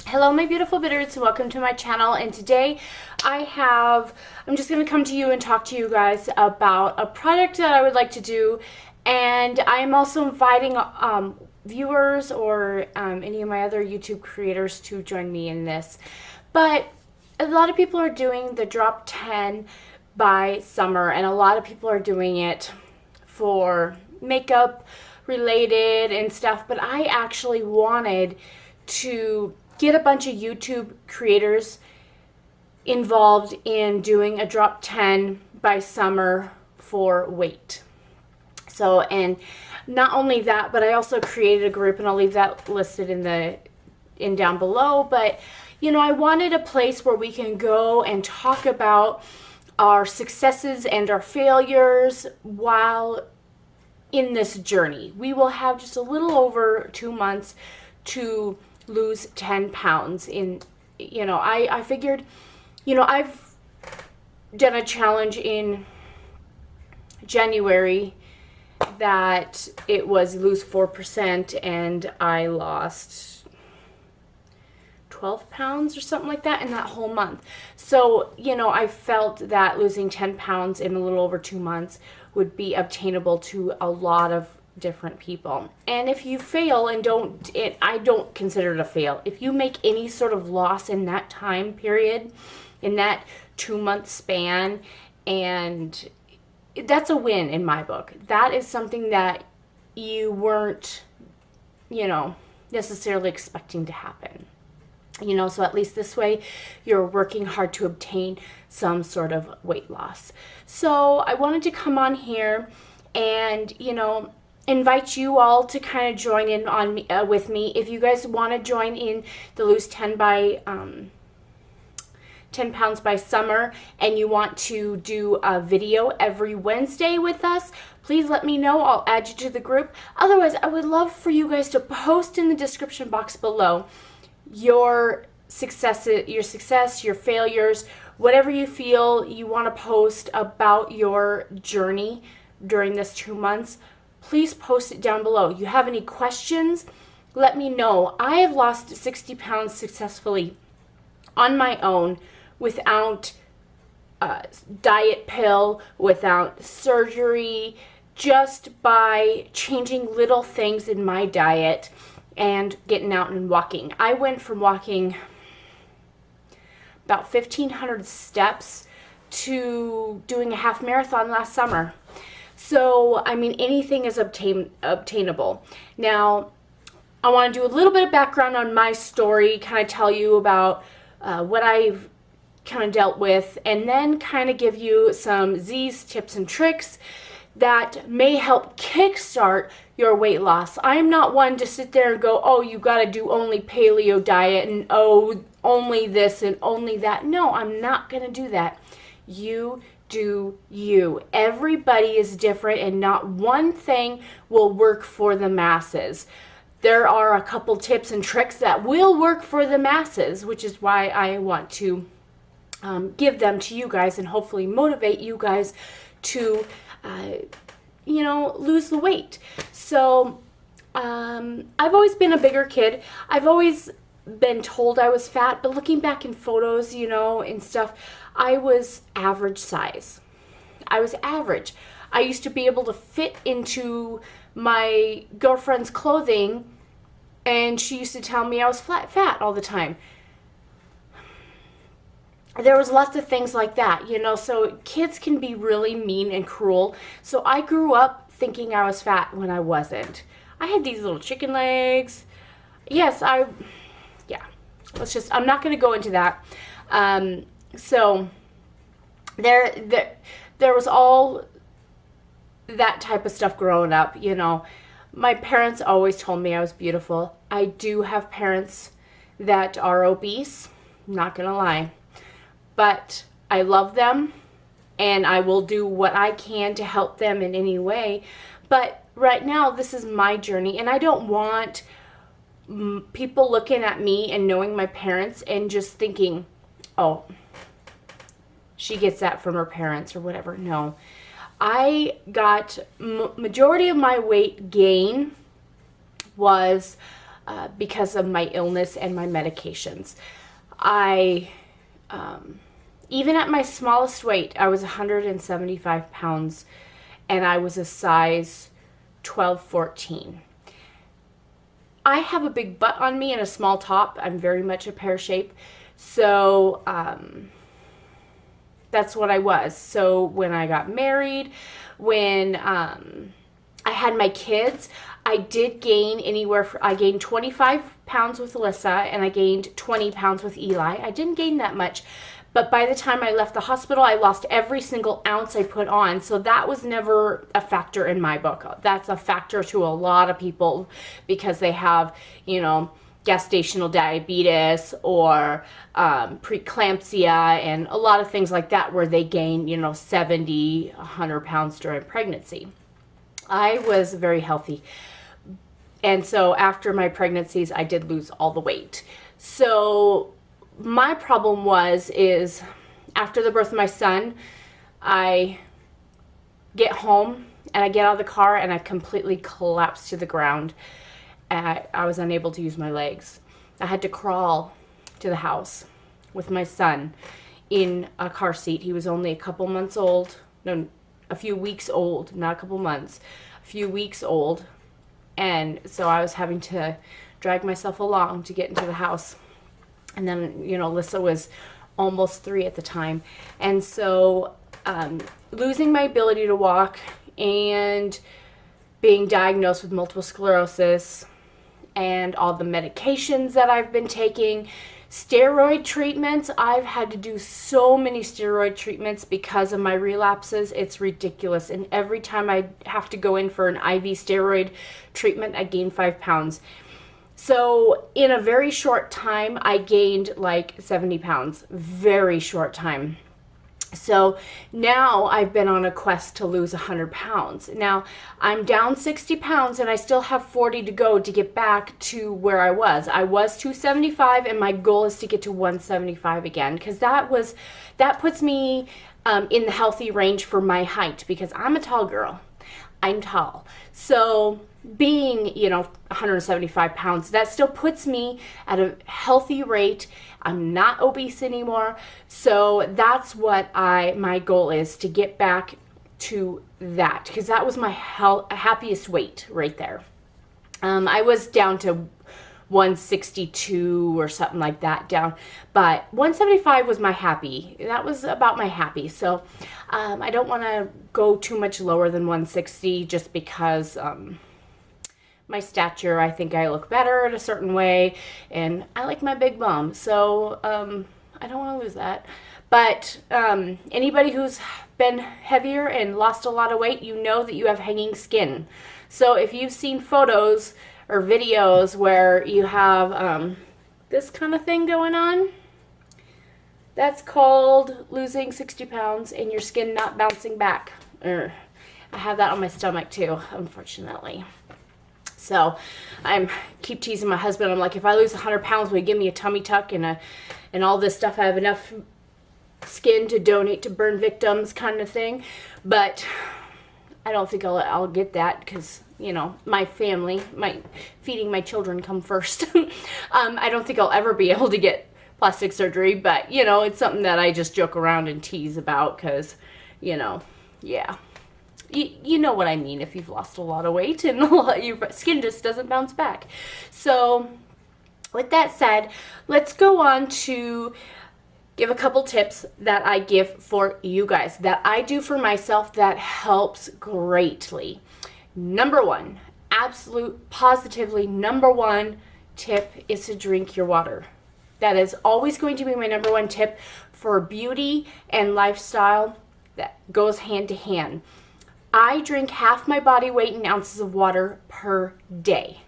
Hello my beautiful Bitterroots, and welcome to my channel. And today I'm just going to come to you and talk to you guys about a project that I would like to do. And I am also inviting viewers or any of my other YouTube creators to join me in this. But a lot of people are doing the drop 10 by summer, and a lot of people are doing it for makeup related and stuff. But I actually wanted to get a bunch of YouTube creators involved in doing a drop 10 by summer for weight. So, and not only that, but I also created a group, and I'll leave that listed in down below. But you know, I wanted a place where we can go and talk about our successes and our failures while in this journey. We will have just a little over 2 months to lose 10 pounds in, I figured, I've done a challenge in January that it was lose 4%, and I lost 12 pounds or something like that in that whole month. So, I felt that losing 10 pounds in a little over 2 months would be obtainable to a lot of different people. And if you fail and I don't consider it a fail. If you make any sort of loss in that time period, in that 2-month span, and that's a win in my book. That is something that you weren't, necessarily expecting to happen. So at least this way you're working hard to obtain some sort of weight loss. So I wanted to come on here and, invite you all to kind of join in on me, with me. If you guys want to join in the lose 10 pounds by summer, and you want to do a video every Wednesday with us, please let me know. I'll add you to the group. Otherwise, I would love for you guys to post in the description box below your success, your failures, whatever you feel you want to post about your journey during this 2 months. Please post it down below. You have any questions? Let me know. I have lost 60 pounds successfully on my own without a diet pill, without surgery, just by changing little things in my diet and getting out and walking. I went from walking about 1,500 steps to doing a half marathon last summer. So, I mean, anything is obtainable. Now, I want to do a little bit of background on my story, kind of tell you about what I've kind of dealt with, and then kind of give you some Z's, tips, and tricks that may help kickstart your weight loss. I'm not one to sit there and go, oh, you got to do only paleo diet and oh, only this and only that. No, I'm not going to do that. You do you. Everybody is different, and not one thing will work for the masses. There are a couple tips and tricks that will work for the masses, which is why I want to give them to you guys and hopefully motivate you guys to lose the weight. So I've always been a bigger kid. I've always been told I was fat, but looking back in photos, and stuff, I was average size. I was average. I used to be able to fit into my girlfriend's clothing, and she used to tell me I was fat all the time. There was lots of things like that, so kids can be really mean and cruel. So I grew up thinking I was fat when I wasn't. I had these little chicken legs. Yes, I'm not going to go into that. So there was all that type of stuff growing up, My parents always told me I was beautiful. I do have parents that are obese, not going to lie. But I love them, and I will do what I can to help them in any way. But right now, this is my journey, and I don't want people looking at me and knowing my parents and just thinking, oh, she gets that from her parents or whatever. No. I got majority of my weight gain was because of my illness and my medications. I, even at my smallest weight, I was 175 pounds, and I was a size 12, 14. I have a big butt on me and a small top. I'm very much a pear shape. So that's what I was. So when I got married, when I had my kids, I did gain I gained 25 pounds with Alyssa, and I gained 20 pounds with Eli. I didn't gain that much. But by the time I left the hospital, I lost every single ounce I put on. So that was never a factor in my book. That's a factor to a lot of people because they have, you know, gestational diabetes or preeclampsia and a lot of things like that where they gain, you know, 70, 100 pounds during pregnancy. I was very healthy. And so after my pregnancies, I did lose all the weight. So my problem is after the birth of my son, I get home and I get out of the car and I completely collapsed to the ground. I was unable to use my legs. I had to crawl to the house with my son in a car seat. He was only a couple months old. No, a few weeks old, not a couple months. A few weeks old. And so I was having to drag myself along to get into the house. And then, you know, Alyssa was almost 3 at the time. And so losing my ability to walk and being diagnosed with multiple sclerosis and all the medications that I've been taking, steroid treatments. I've had to do so many steroid treatments because of my relapses. It's ridiculous. And every time I have to go in for an IV steroid treatment, I gain 5 pounds. So in a very short time, I gained like 70 pounds. Very short time. So now I've been on a quest to lose 100 pounds. Now I'm down 60 pounds and I still have 40 to go to get back to where I was. I was 275 and my goal is to get to 175 again because that puts me in the healthy range for my height because I'm a tall girl. I'm tall. So being, you know, 175 pounds, that still puts me at a healthy rate. I'm not obese anymore. So that's what my goal is, to get back to that, because that was my happiest weight right there. I was down to 162 or something like that down, but 175 was my happy. That was about my happy. So I don't want to go too much lower than 160 just because my stature, I think I look better in a certain way, and I like my big bum, so I don't want to lose that. But anybody who's been heavier and lost a lot of weight, you know that you have hanging skin. So if you've seen photos or videos where you have this kind of thing going on, that's called losing 60 pounds and your skin not bouncing back. I have that on my stomach too, unfortunately. So I keep teasing my husband. I'm like, if I lose 100 pounds, will you give me a tummy tuck and all this stuff? I have enough skin to donate to burn victims kind of thing. But I don't think I'll get that because, you know, my family, feeding my children come first. I don't think I'll ever be able to get plastic surgery. But, you know, it's something that I just joke around and tease about because, you know, yeah. You know what I mean if you've lost a lot of weight and your skin just doesn't bounce back. So with that said, let's go on to give a couple tips that I give for you guys, that I do for myself that helps greatly. Number one, absolute positively number one tip is to drink your water. That is always going to be my number one tip for beauty and lifestyle. That goes hand to hand. I drink half my body weight in ounces of water per day.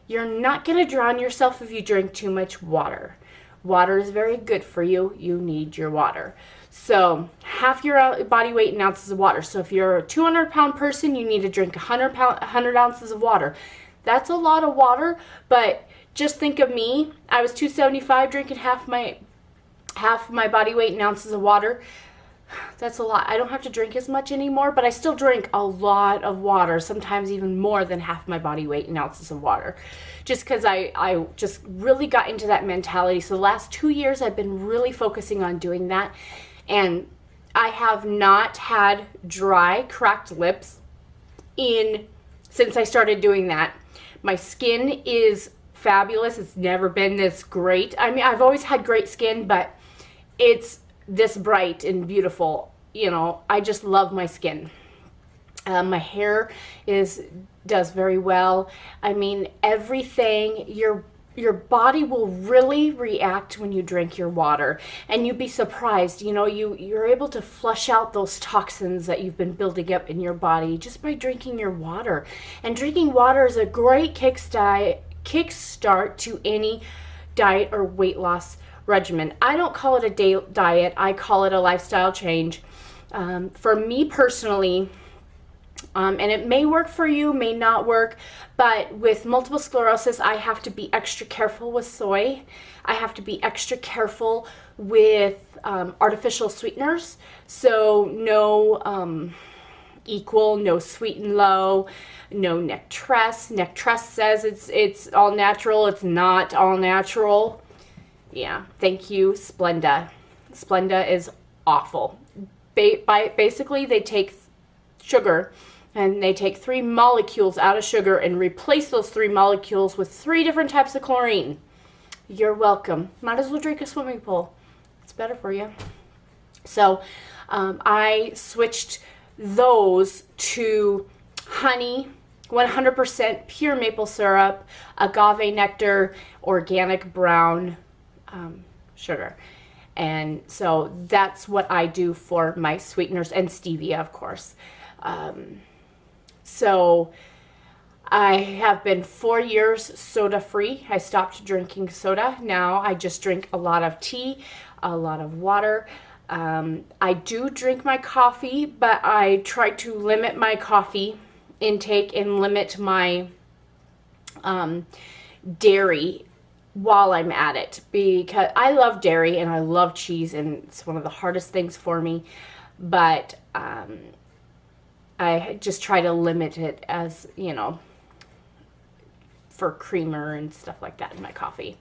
You're not going to drown yourself if you drink too much water. Water is very good for you. You need your water. So half your body weight in ounces of water. So if you're a 200-pound person, you need to drink 100 ounces of water. That's a lot of water, but just think of me. I was 275 drinking half my body weight in ounces of water. that's a lot. I don't have to drink as much anymore, but I still drink a lot of water, sometimes even more than half my body weight in ounces of water, just because I just really got into that mentality. So the last 2 years, I've been really focusing on doing that, and I have not had dry, cracked lips since I started doing that. My skin is fabulous. It's never been this great. I mean, I've always had great skin, but it's this bright and beautiful. You know, I just love my skin. My hair does very well. I mean, everything, your body will really react when you drink your water, and you'd be surprised. You know, you're able to flush out those toxins that you've been building up in your body just by drinking your water. And drinking water is a great kickstart to any diet or weight loss regimen. I don't call it a diet. I call it a lifestyle change. For me personally, and it may work for you, may not work, but with multiple sclerosis, I have to be extra careful with soy. I have to be extra careful with artificial sweeteners. So no Equal, no Sweet and Low, no Nectress. Nectress says it's all natural. It's not all natural. Yeah, thank you, Splenda. Splenda is awful. Basically, they take sugar and they take 3 molecules out of sugar and replace those 3 molecules with 3 different types of chlorine. You're welcome. Might as well drink a swimming pool. It's better for you. So I switched those to honey, 100% pure maple syrup, agave nectar, organic brown sugar. And so that's what I do for my sweeteners, and stevia, of course. So I have been 4 years soda free. I stopped drinking soda. Now I just drink a lot of tea, a lot of water. I do drink my coffee, but I try to limit my coffee intake and limit my dairy while I'm at it, because I love dairy and I love cheese, and it's one of the hardest things for me, but I just try to limit it, as you know, for creamer and stuff like that in my coffee.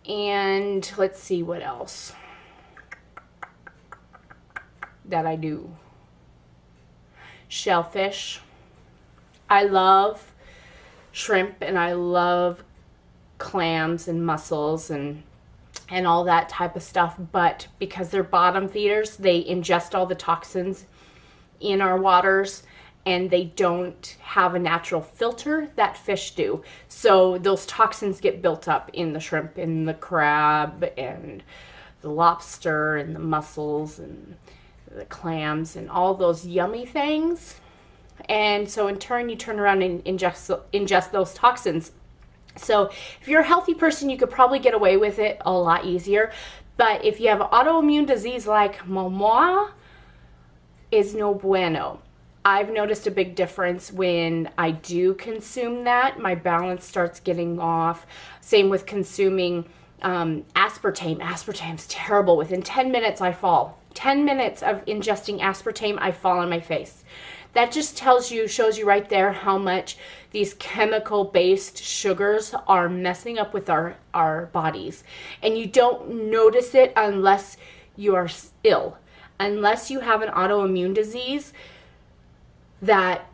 And let's see what else that I do. Shellfish. I love shrimp and I love clams and mussels and all that type of stuff, but because they're bottom feeders, they ingest all the toxins in our waters, and they don't have a natural filter that fish do. So those toxins get built up in the shrimp and the crab and the lobster and the mussels and the clams and all those yummy things. And so in turn, you turn around and ingest those toxins. So if you're a healthy person, you could probably get away with it a lot easier. But if you have autoimmune disease like moi, is no bueno. I've noticed a big difference when I do consume that. My balance starts getting off. Same with consuming aspartame. Aspartame's terrible. Within 10 minutes, I fall. 10 minutes of ingesting aspartame, I fall on my face. That just shows you right there how much these chemical-based sugars are messing up with our bodies. And you don't notice it unless you are ill. Unless you have an autoimmune disease that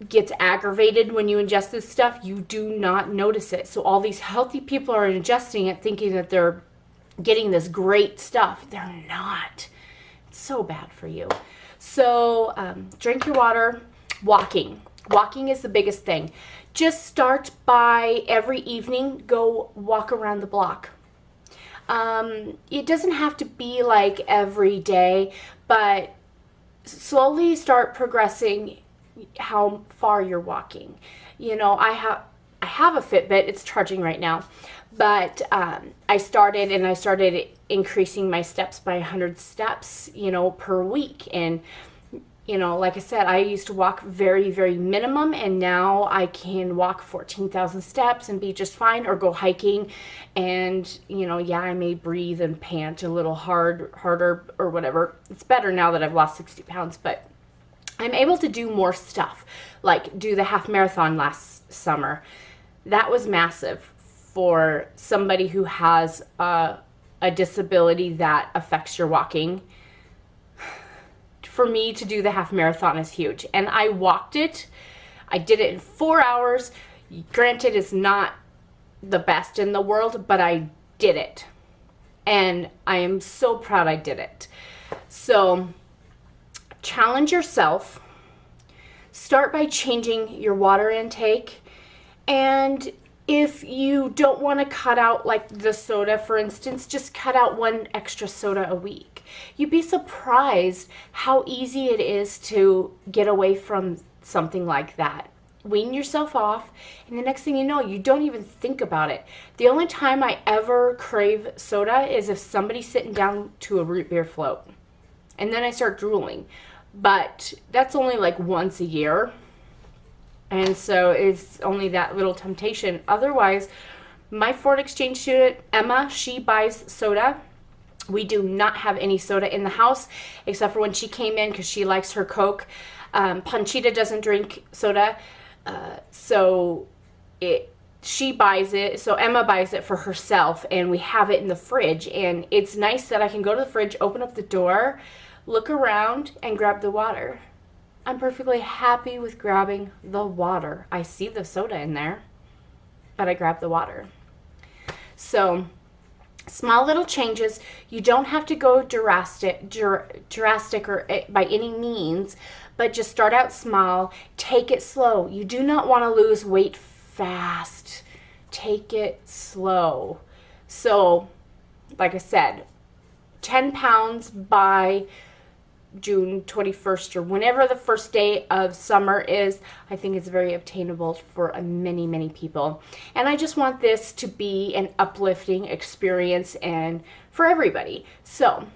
gets aggravated when you ingest this stuff, you do not notice it. So all these healthy people are ingesting it thinking that they're getting this great stuff. They're not. It's so bad for you. So drink your water. Walking is the biggest thing. Just start by every evening, go walk around the block. It doesn't have to be like every day, but slowly start progressing how far you're walking. You know, I have a Fitbit. It's charging right now, but I started increasing my steps by 100 steps, you know, per week. And You know, like I said, I used to walk very, very minimum, and now I can walk 14,000 steps and be just fine, or go hiking. And, you know, yeah, I may breathe and pant a little harder or whatever. It's better now that I've lost 60 pounds, but I'm able to do more stuff, like do the half marathon last summer. That was massive for somebody who has a disability that affects your walking. For me to do the half marathon is huge. And I walked it. I did it in 4 hours. Granted, it's not the best in the world, but I did it. And I am so proud I did it. So challenge yourself. Start by changing your water intake. And if you don't want to cut out like the soda, for instance, just cut out 1 extra soda a week. You'd be surprised how easy it is to get away from something like that. Wean yourself off, and the next thing you know, you don't even think about it. The only time I ever crave soda is if somebody's sitting down to a root beer float. And then I start drooling. But that's only like once a year. And so it's only that little temptation. Otherwise, my foreign exchange student, Emma, she buys soda. We do not have any soda in the house, except for when she came in, because she likes her Coke. Panchita doesn't drink soda, so she buys it. So Emma buys it for herself, and we have it in the fridge. And it's nice that I can go to the fridge, open up the door, look around, and grab the water. I'm perfectly happy with grabbing the water. I see the soda in there, but I grab the water. So small little changes. You don't have to go drastic or by any means, but just start out small. Take it slow. You do not want to lose weight fast. Take it slow. So, like I said, 10 pounds by June 21st, or whenever the first day of summer is. I think it's very obtainable for many, many people. And I just want this to be an uplifting experience and for everybody. So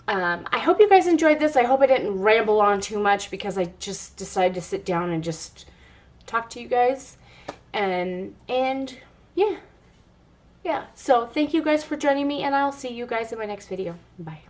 I hope you guys enjoyed this. I hope I didn't ramble on too much, because I just decided to sit down and just talk to you guys. And yeah. So thank you guys for joining me, and I'll see you guys in my next video. Bye.